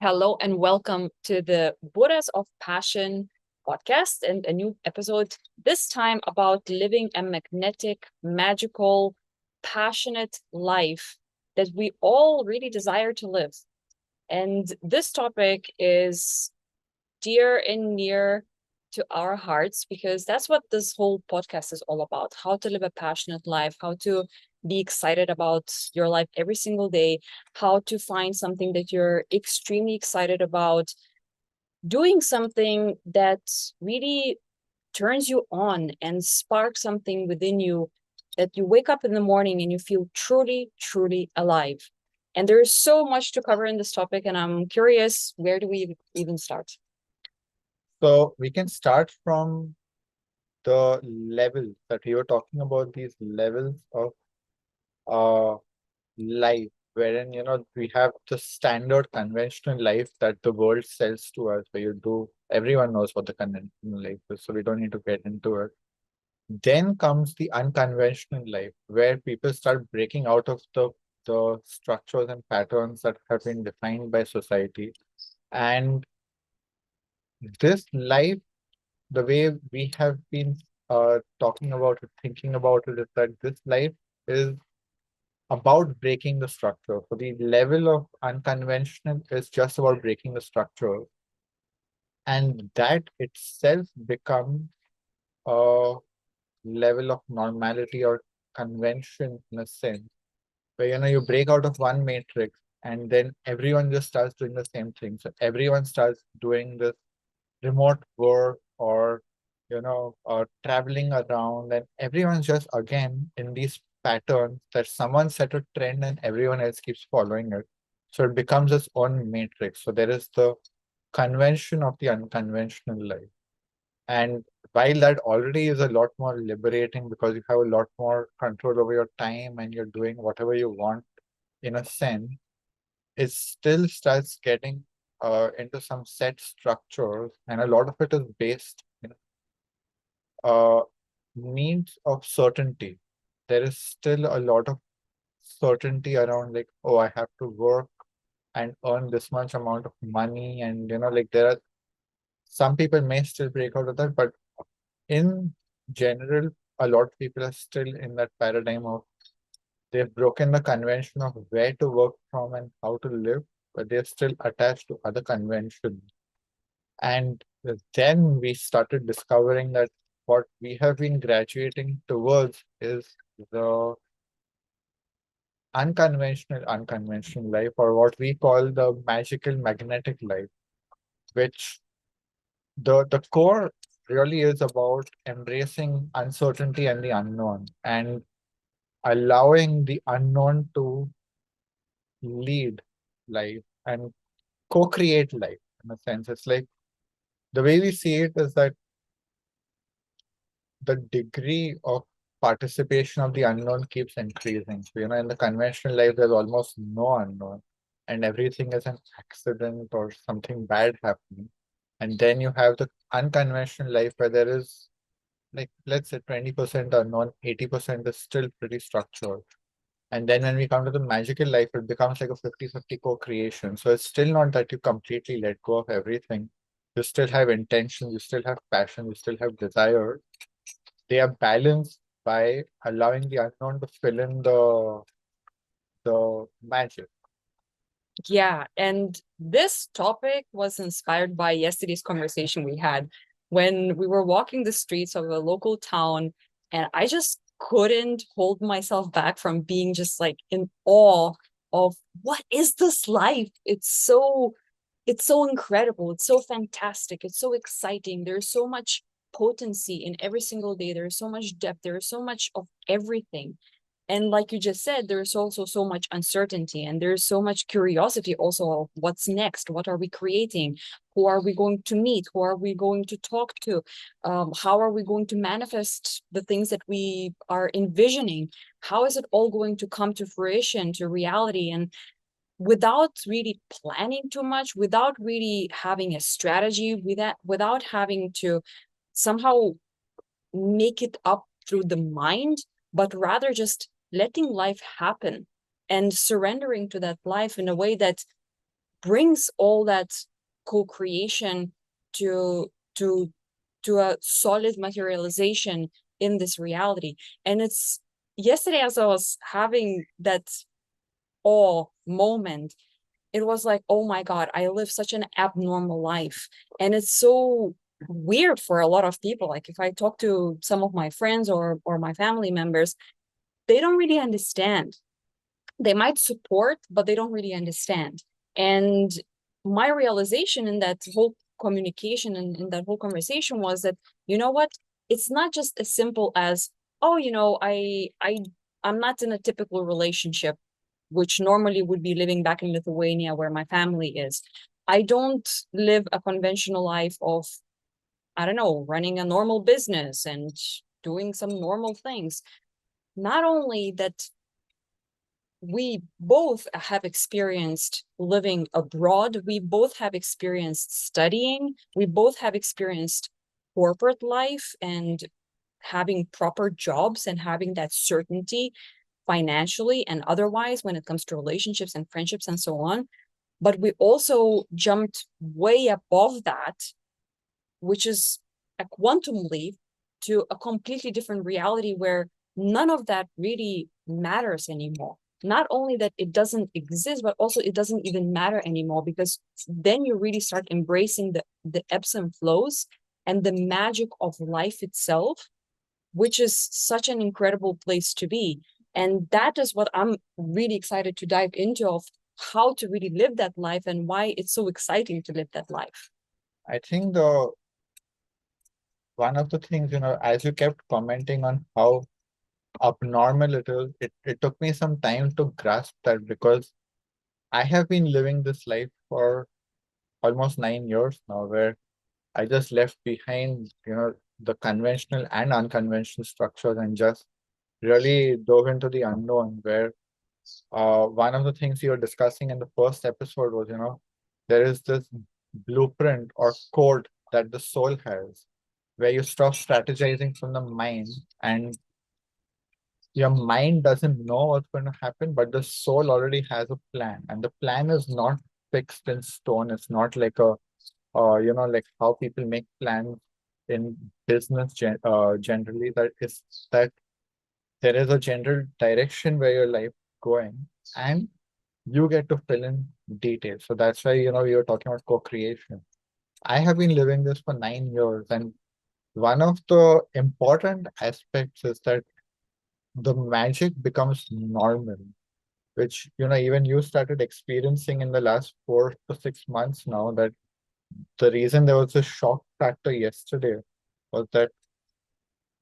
Hello and welcome to the Buddhas of Passion podcast and a new episode, this time about living a magnetic, magical, passionate life that we all really desire to live. And this topic is dear and near to our hearts because that's what this whole podcast is all about: how to live a passionate life, how to be excited about your life every single day, how to find something that you're extremely excited about, doing something that really turns you on and sparks something within you, that you wake up in the morning and you feel truly, truly alive. And there's so much to cover in this topic, and I'm curious, where do we even start? So we can start from the levels that we were talking about, these levels of uh life, wherein we have the standard conventional life that the world sells to us, where you do everyone knows what the conventional life is, so we don't need to get into it. Then comes the unconventional life, where people start breaking out of the structures and patterns that have been defined by society. And this life, the way we have been talking about it, thinking about it, is that this life is about breaking the structure. So the level of unconventional is just about breaking the structure, and that itself becomes a level of normality or convention in a sense, where you break out of one matrix and then everyone just starts doing the same thing. So everyone starts doing this remote work or traveling around, and everyone's just again in these patterns that someone set a trend and everyone else keeps following it, so it becomes its own matrix. So there is the convention of the unconventional life, and while that already is a lot more liberating because you have a lot more control over your time and you're doing whatever you want in a sense, it still starts getting into some set structures, and a lot of it is based in needs of certainty. There is still a lot of certainty around, like, oh, I have to work and earn this much amount of money, and like there are some people may still break out of that, but in general, a lot of people are still in that paradigm of they've broken the convention of where to work from and how to live, but they're still attached to other conventions. And then we started discovering that what we have been graduating towards is the unconventional life, or what we call the magical magnetic life, which the core really is about embracing uncertainty and the unknown and allowing the unknown to lead life and co-create life. In a sense, it's like the way we see it is that the degree of participation of the unknown keeps increasing. So, in the conventional life, there's almost no unknown, and everything is an accident or something bad happening. And then you have the unconventional life where there is, like, let's say 20% unknown, 80% is still pretty structured. And then when we come to the magical life, it becomes like a 50-50 co-creation. So it's still not that you completely let go of everything. You still have intention, you still have passion, you still have desire. They are balanced by allowing the unknown to fill in the magic. Yeah, and this topic was inspired by yesterday's conversation we had when we were walking the streets of a local town, and I just couldn't hold myself back from being just like in awe of what is this life? It's so incredible, it's so fantastic, it's so exciting. There's so much potency in every single day, there's so much depth, there's so much of everything. And like you just said, there's also so much uncertainty and there's so much curiosity also of what's next, what are we creating, who are we going to meet, who are we going to talk to, how are we going to manifest the things that we are envisioning, how is it all going to come to fruition, to reality. And without really planning too much, without really having a strategy, without having to somehow make it up through the mind, but rather just letting life happen and surrendering to that life in a way that brings all that co-creation to to to a solid materialization in this reality. And it's yesterday, as I was having that awe moment, it was like, oh my God, I live such an abnormal life. And it's so weird for a lot of people. Like if I talk to some of my friends or my family members, they don't really understand. They might support, but they don't really understand. And my realization in that whole communication and in that whole conversation was that, you know what, it's not just as simple as, oh, I'm not in a typical relationship, which normally would be living back in Lithuania where my family is. I don't live a conventional life of, I don't know, running a normal business and doing some normal things. Not only that, we both have experienced living abroad, we both have experienced studying, we both have experienced corporate life and having proper jobs and having that certainty financially and otherwise when it comes to relationships and friendships and so on. But we also jumped way above that, which is a quantum leap to a completely different reality where none of that really matters anymore. Not only that it doesn't exist, but also it doesn't even matter anymore, because then you really start embracing the ebbs and flows and the magic of life itself, which is such an incredible place to be. And that is what I'm really excited to dive into, of how to really live that life and why it's so exciting to live that life. I think the one of the things, as you kept commenting on how abnormal it is, it took me some time to grasp that, because I have been living this life for almost 9 years now, where I just left behind, the conventional and unconventional structures and just really dove into the unknown, where one of the things you were discussing in the first episode was, there is this blueprint or code that the soul has, where you stop strategizing from the mind, and your mind doesn't know what's going to happen, but the soul already has a plan, and the plan is not fixed in stone. It's not like like how people make plans in business generally, that is that there is a general direction where your life going, and you get to fill in details. So that's why, we were talking about co-creation. I have been living this for 9 years, and one of the important aspects is that the magic becomes normal, which, even you started experiencing in the last 4 to 6 months now. That the reason there was a shock factor yesterday was that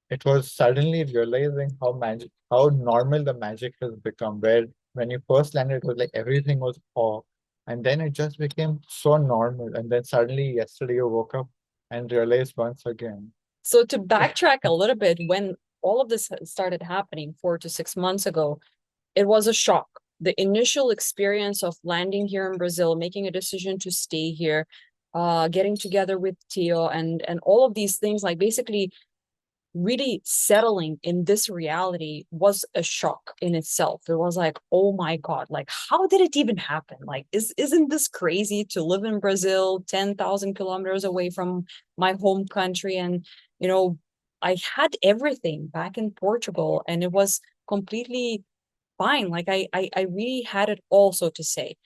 it was suddenly realizing how normal the magic has become. Where when you first landed, it was like everything was awe, and then it just became so normal. And then suddenly yesterday you woke up and realized once again. So to backtrack a little bit, when all of this started happening 4 to 6 months ago, it was a shock. The initial experience of landing here in Brazil, making a decision to stay here, getting together with Tio and all of these things, like basically really settling in this reality was a shock in itself. It was like, oh my God, like how did it even happen? Like, isn't this crazy to live in Brazil, 10,000 kilometers away from my home country? And, you know, I had everything back in Portugal and it was completely fine. Like I really had it all, so to say.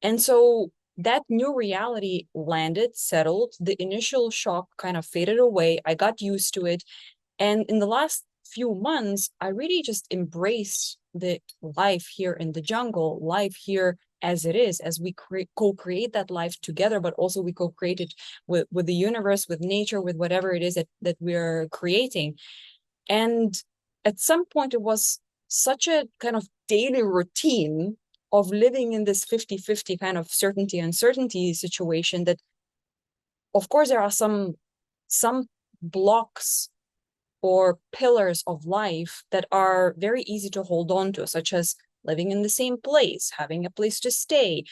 And so that new reality landed, settled. The initial shock kind of faded away. I got used to it. And in the last few months, I really just embraced the life here in the jungle, life here as it is, as we co-create that life together, but also we co-create it with the universe, with nature, with whatever it is that we're creating. And at some point, it was such a kind of daily routine of living in this 50-50 kind of certainty uncertainty situation that, of course, there are some blocks or pillars of life that are very easy to hold on to, such as living in the same place, having a place to stay,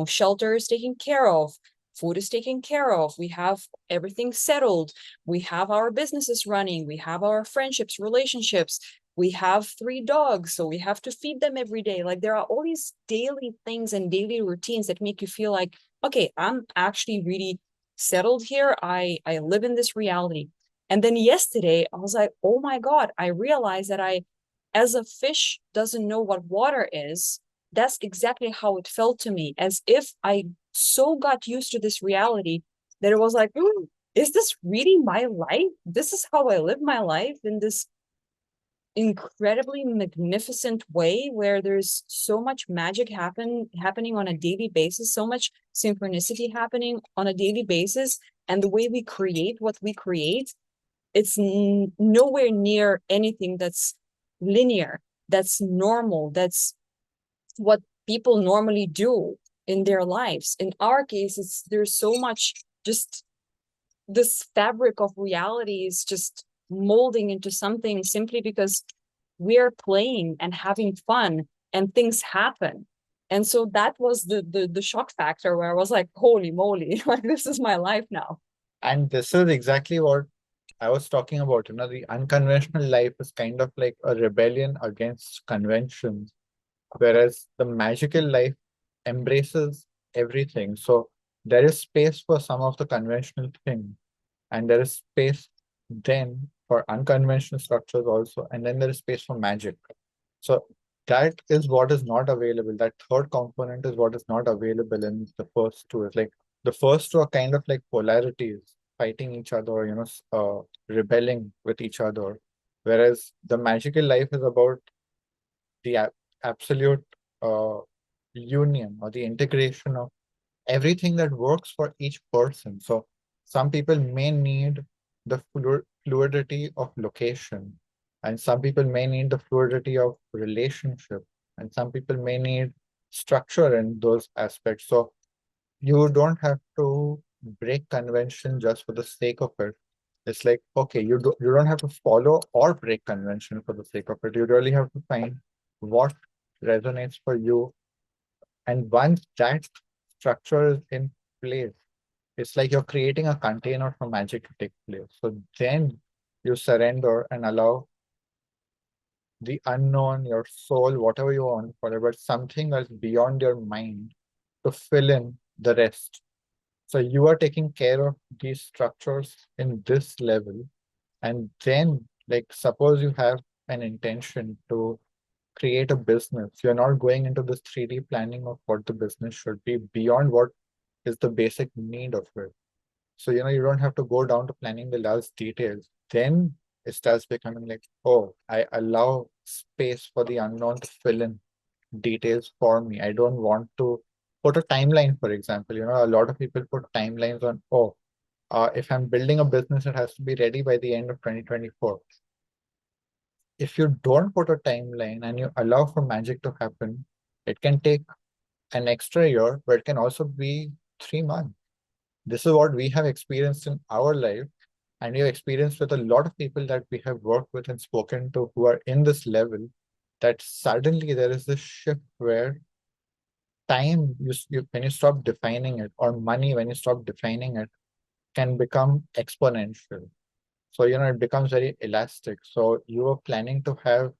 shelter is taken care of, food is taken care of, we have everything settled, we have our businesses running, we have our friendships, relationships. we have 3 dogs, so we have to feed them every day. Like there are all these daily things and daily routines that make you feel like, okay, I'm actually really settled here. I live in this reality. And then yesterday I was like, oh my God, I realized that as a fish doesn't know what water is, that's exactly how it felt to me, as if I so got used to this reality that it was like, is this really my life? This is how I live my life in this incredibly magnificent way where there's so much magic happening on a daily basis, so much synchronicity happening on a daily basis, and the way we create what we create, it's nowhere near anything that's linear, that's normal, that's what people normally do in their lives. In our case, it's there's so much just this fabric of reality is just molding into something simply because we're playing and having fun and things happen. And so that was the shock factor where I was like, holy moly, like this is my life now. And this is exactly what I was talking about. The unconventional life is kind of like a rebellion against conventions, whereas the magical life embraces everything. So there is space for some of the conventional things, and there is space then for unconventional structures also, and then there is space for magic. So that is what is not available. That third component is what is not available in the first two. It's like the first two are kind of like polarities fighting each other, rebelling with each other. Whereas the magical life is about the absolute uh, union or the integration of everything that works for each person. So some people may need the fluidity of location, and some people may need the fluidity of relationship, and some people may need structure in those aspects. So you don't have to break convention just for the sake of it. It's like, okay, you don't have to follow or break convention for the sake of it. You really have to find what resonates for you. And once that structure is in place, it's like you're creating a container for magic to take place. So then you surrender and allow the unknown, your soul, whatever you want, whatever, something that's beyond your mind to fill in the rest. So you are taking care of these structures in this level. And then, like, suppose you have an intention to create a business. You're not going into this 3D planning of what the business should be beyond what is the basic need of it. So, you don't have to go down to planning the last details. Then it starts becoming like, oh, I allow space for the unknown to fill in details for me. I don't want to put a timeline, for example. A lot of people put timelines on, oh, if I'm building a business, it has to be ready by the end of 2024. If you don't put a timeline and you allow for magic to happen, it can take an extra year, but it can also be 3 months. This is what we have experienced in our life, and we have experienced with a lot of people that we have worked with and spoken to who are in this level, that suddenly there is this shift where time, when you stop defining it, or money, when you stop defining it, can become exponential. So, it becomes very elastic. So you are planning to have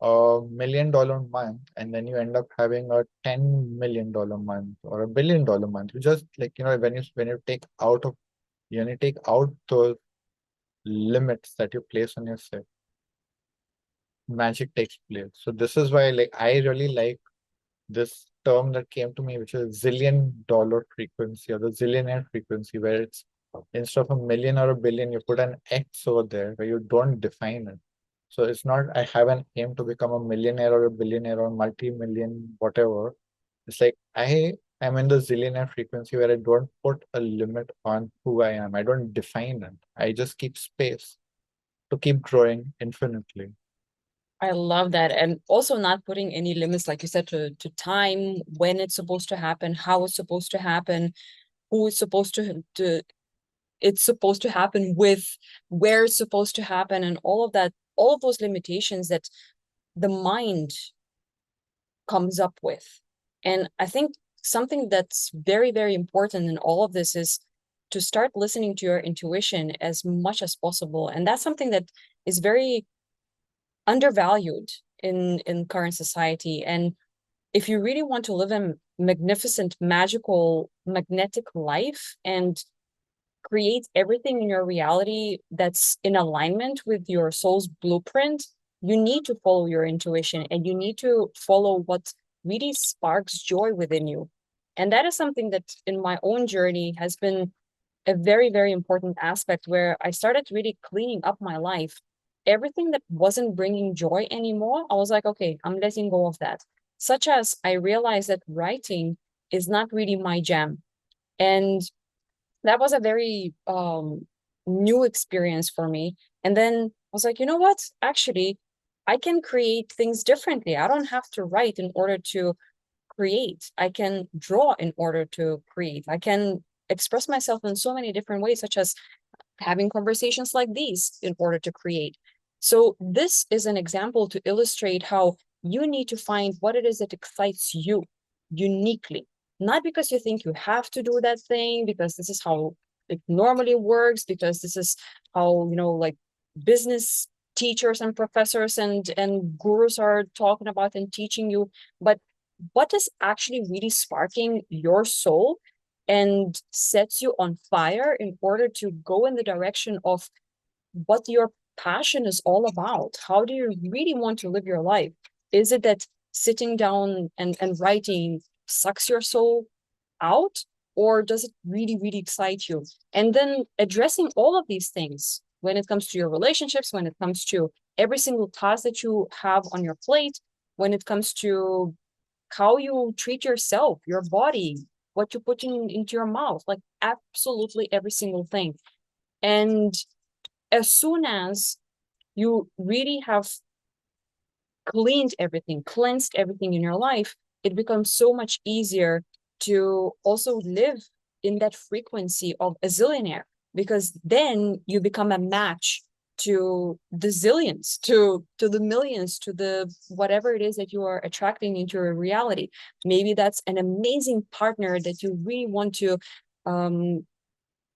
$1 million month, and then you end up having a $10 million month or $1 billion month. You just, like, when you take out of you take out those limits that you place on yourself, magic takes place. So this is why, like, I really like this term that came to me, which is $1 zillion frequency, or the zillionaire frequency, where it's, instead of a million or a billion, you put an X over there where you don't define it. So it's not, I have an aim to become a millionaire or a billionaire or multi-million, whatever. It's like I am in the zillionaire frequency where I don't put a limit on who I am. I don't define it. I just keep space to keep growing infinitely. I love that. And also not putting any limits, like you said, to time, when it's supposed to happen, how it's supposed to happen, who is supposed to it's supposed to happen with, where it's supposed to happen, and all of that, all of those limitations that the mind comes up with. And I think something that's very, very important in all of this is to start listening to your intuition as much as possible. And that's something that is very undervalued in current society. And if you really want to live a magnificent, magical, magnetic life and create everything in your reality that's in alignment with your soul's blueprint, you need to follow your intuition and you need to follow what really sparks joy within you. And that is something that in my own journey has been a very, very important aspect where I started really cleaning up my life. Everything that wasn't bringing joy anymore, I was like, okay, I'm letting go of that. Such as I realized that writing is not really my jam. And that was a very new experience for me. And then I was like, you know what? Actually, I can create things differently. I don't have to write in order to create. I can draw in order to create. I can express myself in so many different ways, such as having conversations like these in order to create. So this is an example to illustrate how you need to find what it is that excites you uniquely, not because you think you have to do that thing, because this is how it normally works, because this is how, like business teachers and professors and gurus are talking about and teaching you, but what is actually really sparking your soul and sets you on fire in order to go in the direction of what your passion is all about. How do you really want to live your life? Is it that sitting down and writing sucks your soul out, or does it really, really excite you? And then addressing all of these things when it comes to your relationships, when it comes to every single task that you have on your plate, when it comes to how you treat yourself, your body, what you put into your mouth, like absolutely every single thing. And as soon as you really have cleansed everything in your life, it becomes so much easier to also live in that frequency of a zillionaire, because then you become a match to the zillions, to the millions, to the whatever it is that you are attracting into your reality. Maybe that's an amazing partner that you really want to um,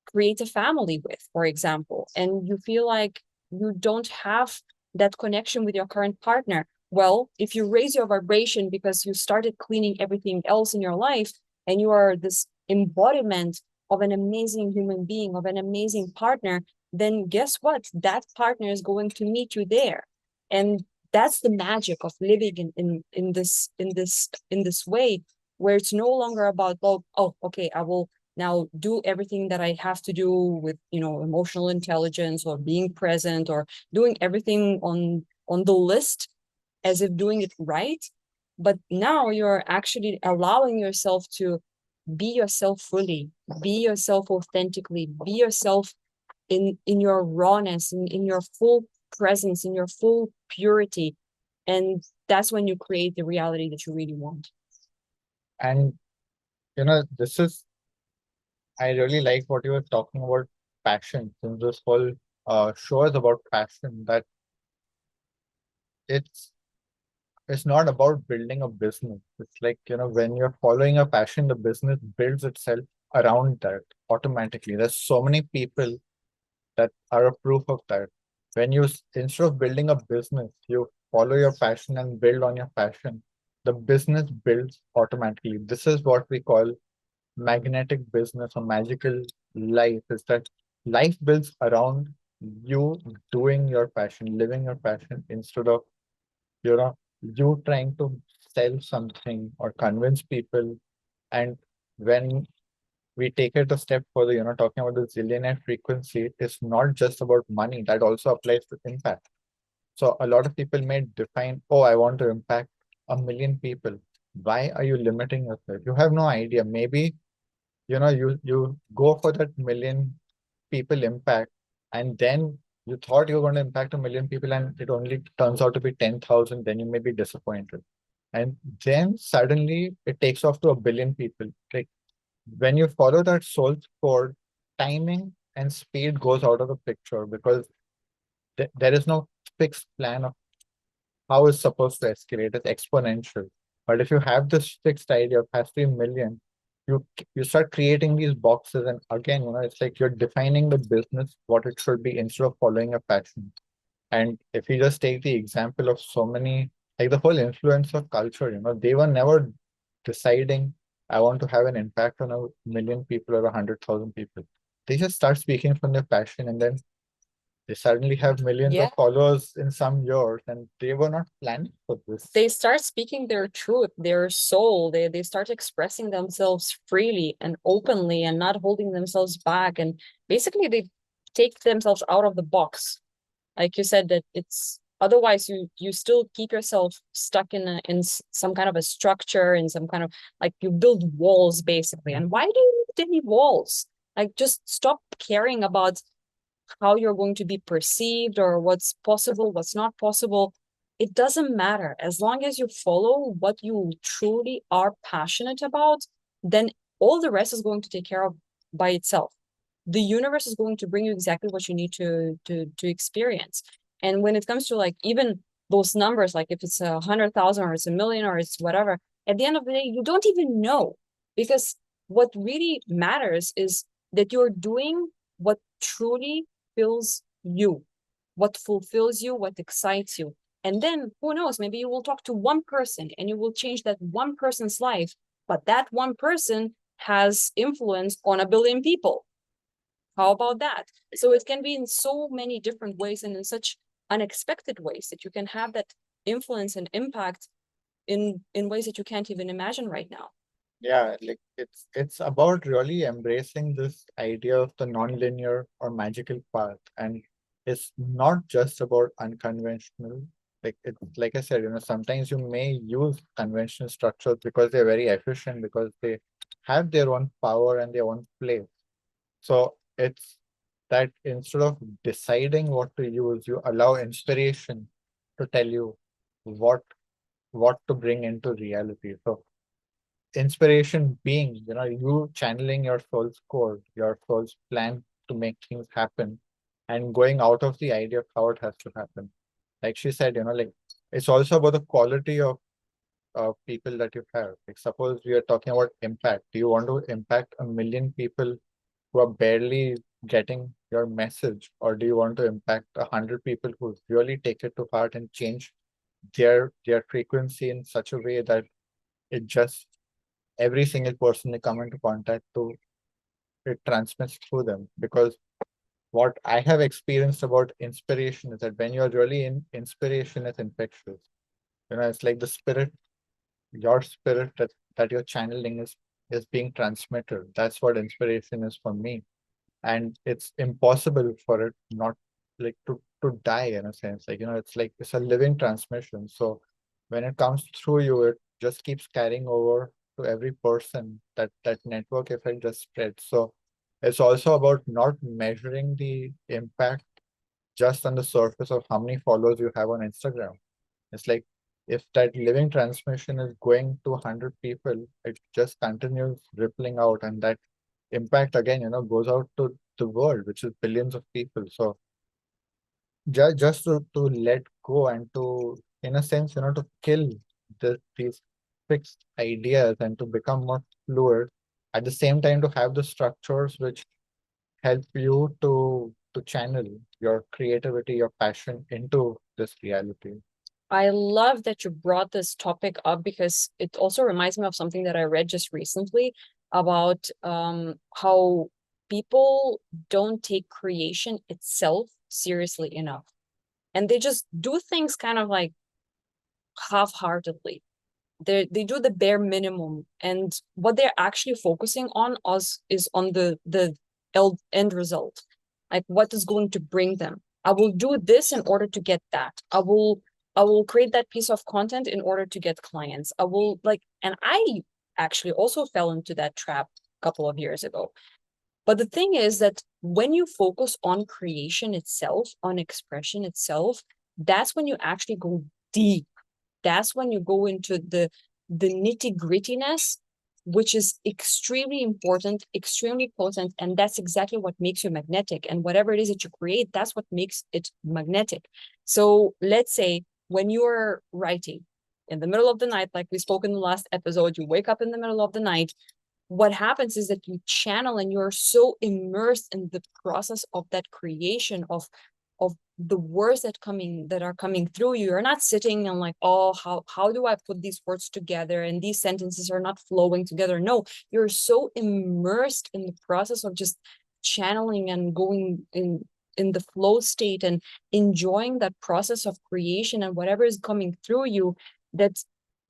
create a family with, for example, and you feel like you don't have that connection with your current partner. Well, if you raise your vibration because you started cleaning everything else in your life and you are this embodiment of an amazing human being, of an amazing partner, then guess what? That partner is going to meet you there. And that's the magic of living in this way, where it's no longer about, oh, okay, I will now do everything that I have to do with, emotional intelligence or being present or doing everything on the list as if doing it right. But now you're actually allowing yourself to be yourself fully, be yourself authentically, be yourself in your rawness, in your full presence, in your full purity. And that's when you create the reality that you really want. And this is, I really like what you were talking about passion. Since this whole show is about passion, that it's it's not about building a business. It's like, when you're following a passion, the business builds itself around that automatically. There's so many people that are a proof of that. When instead of building a business, you follow your passion and build on your passion, the business builds automatically. This is what we call magnetic business or magical life, is that life builds around you doing your passion, living your passion, instead of you know you trying to sell something or convince people. And when we take it a step further, talking about the zillionaire frequency, it's not just about money. That also applies to impact. So a lot of people may define, oh, I want to impact 1 million people. Why are you limiting yourself? You have no idea. Maybe you go for that 1 million people impact, and then you thought you were going to impact 1 million people and it only turns out to be 10,000. Then you may be disappointed, and then suddenly it takes off to 1 billion people. Like, when you follow that soul's code, timing and speed goes out of the picture, because there is no fixed plan of how it's supposed to escalate. It's exponential. But if you have this fixed idea of has to be million, you start creating these boxes, and again, it's like you're defining the business what it should be instead of following a passion. And if you just take the example of so many, like the whole influence of culture, they were never deciding, I want to have an impact on 1 million people or 100,000 people. They just start speaking from their passion, and then they suddenly have millions Yeah. of followers in some years, and they were not planning for this. They start speaking their truth, their soul. They start expressing themselves freely and openly and not holding themselves back. And basically they take themselves out of the box. Like you said, that it's otherwise you still keep yourself stuck in some kind of a structure, in some kind of, like, you build walls basically. And why do you need walls? Like, just stop caring about how you're going to be perceived or what's possible, what's not possible. It doesn't matter. As long as you follow what you truly are passionate about, then all the rest is going to take care of by itself. The universe is going to bring you exactly what you need to experience. And when it comes to, like, even those numbers, like if it's 100,000 or it's 1 million or it's whatever, at the end of the day, you don't even know, because what really matters is that you're doing what truly fills you, what fulfills you, what excites you. And then who knows, maybe you will talk to one person and you will change that one person's life, but that one person has influence on 1 billion people. How about that? So it can be in so many different ways and in such unexpected ways that you can have that influence and impact in ways that you can't even imagine right now. Yeah, like it's about really embracing this idea of the non-linear or magical path. And it's not just about unconventional. Like it's like I said, sometimes you may use conventional structures because they're very efficient, because they have their own power and their own place. So it's that instead of deciding what to use, you allow inspiration to tell you what what to bring into reality. So inspiration being, you channeling your soul's core, your soul's plan to make things happen, and going out of the idea of how it has to happen. Like she said, like it's also about the quality of people that you have. Like suppose we are talking about impact. Do you want to impact 1 million people who are barely getting your message, or do you want to impact 100 people who really take it to heart and change their frequency in such a way that it just every single person they come into contact to, it transmits through them? Because what I have experienced about inspiration is that when you're really in inspiration is infectious. It's like the spirit, your spirit that you're channeling is being transmitted. That's what inspiration is for me. And it's impossible for it not like to die in a sense. Like, it's like it's a living transmission. So when it comes through you, it just keeps carrying over to every person. That network effect just spreads. So it's also about not measuring the impact just on the surface of how many followers you have on Instagram. It's like if that living transmission is going to 100 people, it just continues rippling out, and that impact again, goes out to the world, which is billions of people. So just to let go and to, in a sense, to kill these fixed ideas and to become more fluid, at the same time to have the structures which help you to channel your creativity, your passion into this reality. I love that you brought this topic up because it also reminds me of something that I read just recently about how people don't take creation itself seriously enough. And they just do things kind of like half-heartedly. They do the bare minimum, and what they're actually focusing on us is on the end result, like what is going to bring them. I will do this in order to get that. I will create that piece of content in order to get clients. I will, like, and I actually also fell into that trap a couple of years ago. But the thing is that when you focus on creation itself, on expression itself, that's when you actually go deep. That's when you go into the nitty grittiness, which is extremely important, extremely potent, and that's exactly what makes you magnetic. And whatever it is that you create, that's what makes it magnetic. So let's say when you're writing in the middle of the night, like we spoke in the last episode, you wake up in the middle of the night. What happens is that you channel and you're so immersed in the process of that creation of the words that are coming through you, you're not sitting and like, oh, how do I put these words together, and these sentences are not flowing together. No, you're so immersed in the process of just channeling and going in the flow state and enjoying that process of creation and whatever is coming through you, that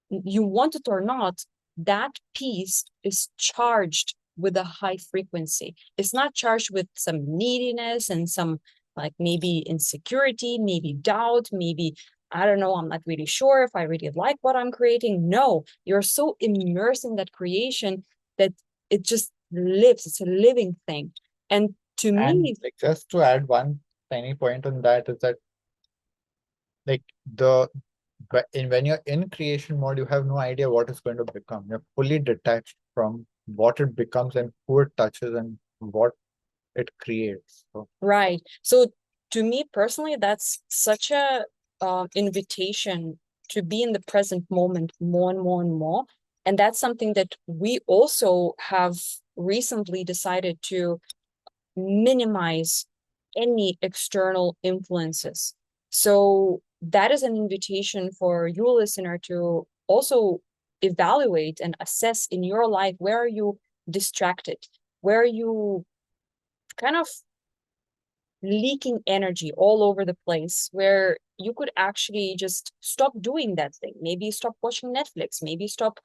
you want it or not, that piece is charged with a high frequency. It's not charged with some neediness and some like maybe insecurity, maybe doubt, maybe I don't know, I'm not really sure if I really like what I'm creating. No, you're so immersed in that creation that it just lives. It's a living thing. And to And me, like just to add one tiny point on that is that like the when you're in creation mode, you have no idea what it's going to become. You're fully detached from what it becomes and who it touches and what it creates. So right. So to me personally, that's such a invitation to be in the present moment more and more and more. And that's something that we also have recently decided to minimize any external influences. So that is an invitation for you, listener, to also evaluate and assess in your life, where are you distracted? Where are you kind of leaking energy all over the place, where you could actually just stop doing that thing? Maybe stop watching Netflix, maybe stop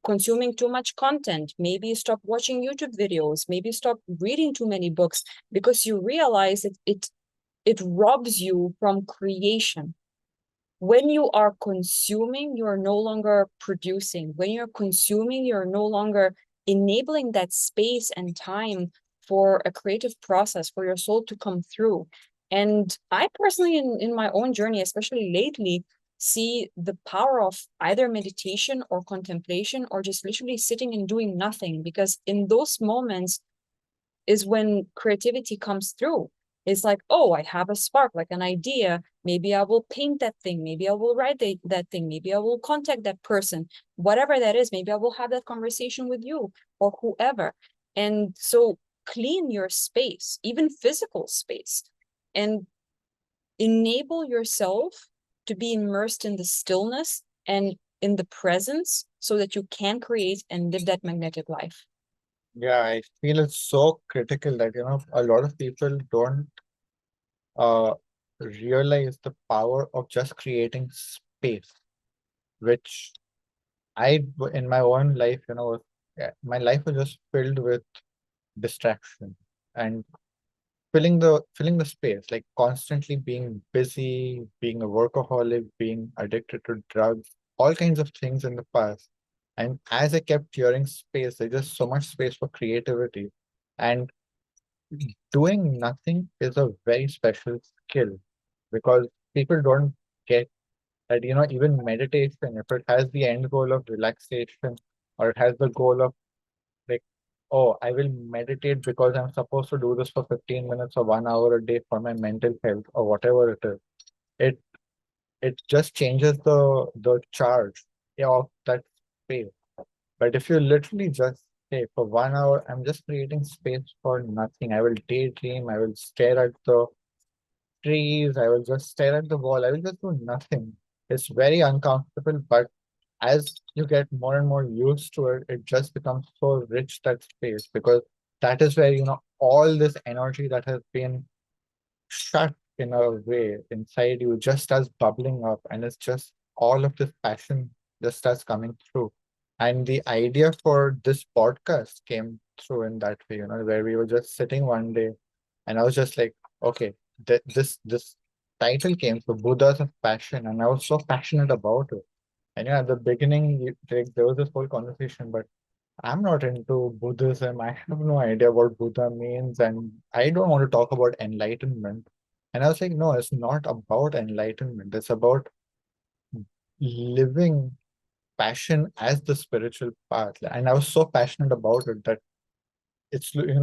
consuming too much content, maybe stop watching YouTube videos, maybe stop reading too many books, because you realize it robs you from creation. When you are consuming, you're no longer producing. When you're consuming, you're no longer enabling that space and time for a creative process, for your soul to come through. And I personally, in my own journey, especially lately, see the power of either meditation or contemplation, or just literally sitting and doing nothing. Because in those moments, is when creativity comes through. It's like, oh, I have a spark, like an idea. Maybe I will paint that thing. Maybe I will write that thing. Maybe I will contact that person. Whatever that is, maybe I will have that conversation with you or whoever. And so clean your space, even physical space, and enable yourself to be immersed in the stillness and in the presence so that you can create and live that magnetic life. yeah, I feel it's so critical that a lot of people don't uh realize the power of just creating space, which in my own life, my life was just filled with distraction and filling the space, like constantly being busy, being a workaholic, being addicted to drugs, all kinds of things in the past. And as I kept hearing space, there's just so much space for creativity. And doing nothing is a very special skill because people don't get that, even meditation, if it has the end goal of relaxation or it has the goal of like, oh, I will meditate because I'm supposed to do this for 15 minutes or 1 hour a day for my mental health or whatever it is. It it just changes the charge of that space. But if you literally just say for 1 hour, I'm just creating space for nothing. I will daydream, I will stare at the trees, I will just stare at the wall, I will just do nothing. It's very uncomfortable, but as you get more and more used to it, it just becomes so rich, that space, because that is where, all this energy that has been shut in a way inside you just starts bubbling up, and it's just all of this passion just starts coming through. And the idea for this podcast came through in that way, where we were just sitting one day and I was just like, okay, this title came for Buddhas of Passion, and I was so passionate about it. And at the beginning, there was this whole conversation, but I'm not into Buddhism. I have no idea what Buddha means, and I don't want to talk about enlightenment. And I was like, no, it's not about enlightenment. It's about living passion as the spiritual path. And I was so passionate about it that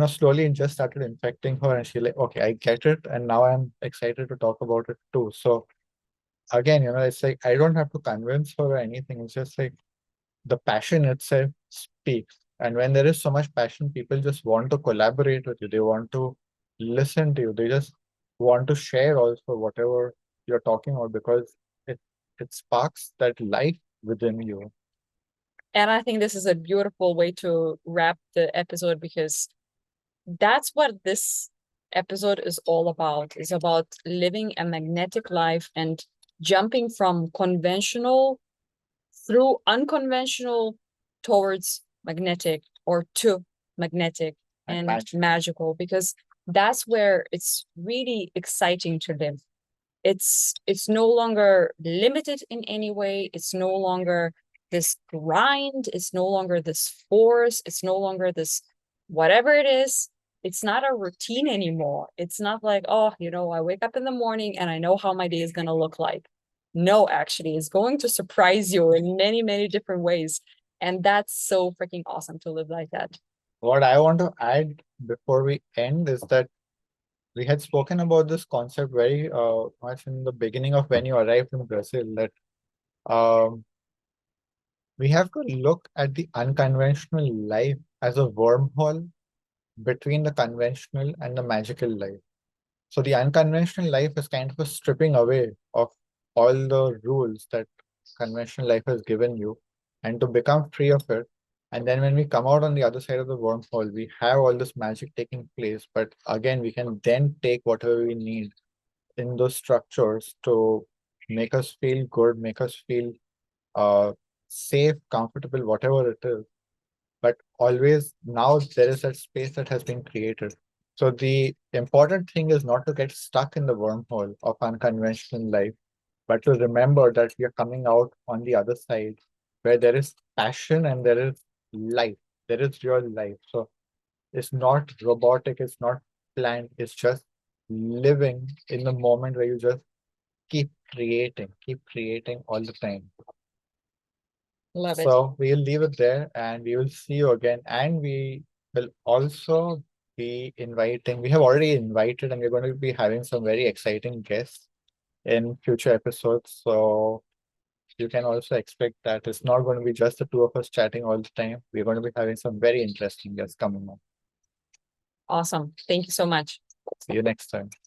slowly it just started infecting her, and she like, okay, I get it, and now I'm excited to talk about it too. So again, it's like I don't have to convince her or anything. It's just like the passion itself speaks. And when there is so much passion, people just want to collaborate with you. They want to listen to you. They just want to share also whatever you're talking about because it it sparks that life within you. And I think this is a beautiful way to wrap the episode because that's what this episode is all about. It's about living a magnetic life and jumping from conventional through unconventional towards magnetic or to magnetic And and magic. magical because that's where it's really exciting to live. It's no longer limited in any way. It's no longer this grind. It's no longer this force. It's no longer this whatever it is. It's not a routine anymore. It's not like, oh, I wake up in the morning and I know how my day is going to look like. No, actually, it's going to surprise you in many, many different ways. And that's so freaking awesome to live like that. What I want to add before we end is that we had spoken about this concept very much in the beginning of when you arrived in Brazil that um, we have to look at the unconventional life as a wormhole between the conventional and the magical life. So the unconventional life is kind of a stripping away of all the rules that conventional life has given you and to become free of it. And then when we come out on the other side of the wormhole, we have all this magic taking place. But again, we can then take whatever we need in those structures to make us feel good, make us feel uh, safe, comfortable, whatever it is. But always now there is that space that has been created. So the important thing is not to get stuck in the wormhole of unconventional life, but to remember that we are coming out on the other side where there is passion and there is life. There is real life. So it's not robotic, it's not planned, it's just living in the moment where you just keep creating all the time. Love it. So we'll leave it there and we will see you again. And we will also be inviting, we have already invited, and we're going to be having some very exciting guests in future episodes. So you can also expect that it's not going to be just the two of us chatting all the time. We're going to be having some very interesting guests coming on. Awesome. Thank you so much. See you next time.